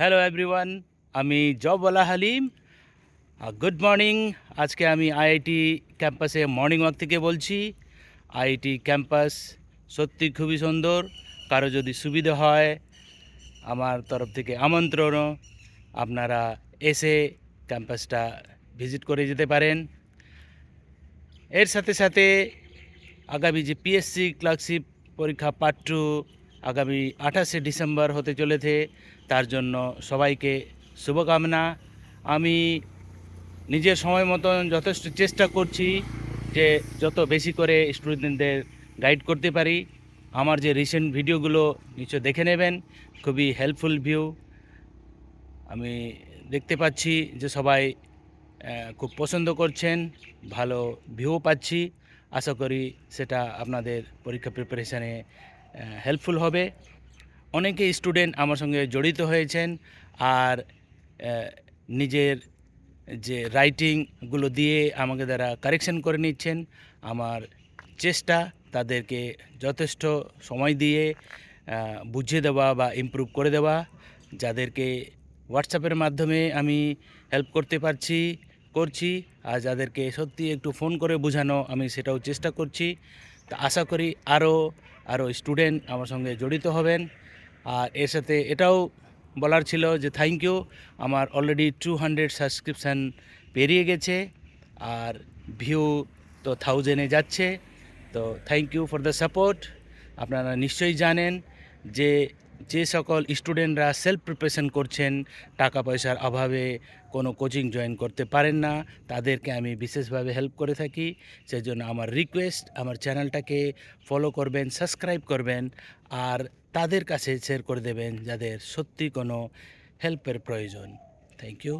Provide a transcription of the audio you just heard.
Hello everyone, আমি জবওয়ালা Halim. Good morning. আজকে আমি আইআইটি ক্যাম্পাসে মর্নিং ওয়াক থেকে বলছি। আইআইটি ক্যাম্পাস সত্যি খুবই সুন্দর। কারো যদি সুবিধা হয়, আমার তরফ থেকে আমন্ত্রণ, আপনারা এসে ক্যাম্পাসটা ভিজিট করে যেতে পারেন। এর সাথে সাথে আগামী যে পিএসসি ক্লার্কশিপ পরীক্ষা পার্ট 2 আগামী 28শে ডিসেম্বর হতে চলেছে, তার জন্য সবাইকে শুভকামনা। আমি নিজের সময় মতন যথেষ্ট চেষ্টা করছি যে যত বেশি করে স্টুডেন্টদের গাইড করতে পারি। আমার যে রিসেন্ট ভিডিওগুলো নিশ্চয় দেখে নেবেন, খুবই হেল্পফুল ভিউ আমি দেখতে পাচ্ছি যে সবাই খুব পছন্দ করছেন, ভালো ভিউ পাচ্ছি। আশা করি সেটা আপনাদের পরীক্ষা প্রিপারেশানে হেল্পফুল হবে। অনেকে স্টুডেন্ট আমার সঙ্গে জড়িত হয়েছেন আর নিজের যে রাইটিংগুলো দিয়ে আমাকে দ্বারা কারেকশন করে নিচ্ছেন। আমার চেষ্টা তাদেরকে যথেষ্ট সময় দিয়ে বুঝিয়ে দেওয়া বা ইমপ্রুভ করে দেওয়া। যাদেরকে হোয়াটসঅ্যাপের মাধ্যমে আমি হেল্প করতে করছি, আর যাদেরকে সত্যি একটু ফোন করে বোঝানো, আমি সেটাও চেষ্টা করছি। তা আশা করি আরও স্টুডেন্ট আমার সঙ্গে জড়িত হবেন। আর এর সাথে এটাও বলার ছিল যে থ্যাংক ইউ, আমার অলরেডি 200 সাবস্ক্রিপশান পেরিয়ে গেছে আর ভিউ তো 1000-এ যাচ্ছে। তো thank you for the support. আপনারা নিশ্চয়ই জানেন যে যে সকল স্টুডেন্টরা সেলফ প্রিপারেশন করছেন, টাকা পয়সার অভাবে কোনো কোচিং জয়েন করতে পারেন না, তাদেরকে আমি বিশেষভাবে হেল্প করে থাকি। সেজন্য আমার রিকোয়েস্ট, আমার চ্যানেলটাকে ফলো করবেন, সাবস্ক্রাইব করবেন আর তাদের কাছে শেয়ার করে দেবেন যাদের সত্যি কোনো হেল্পের প্রয়োজন। Thank you.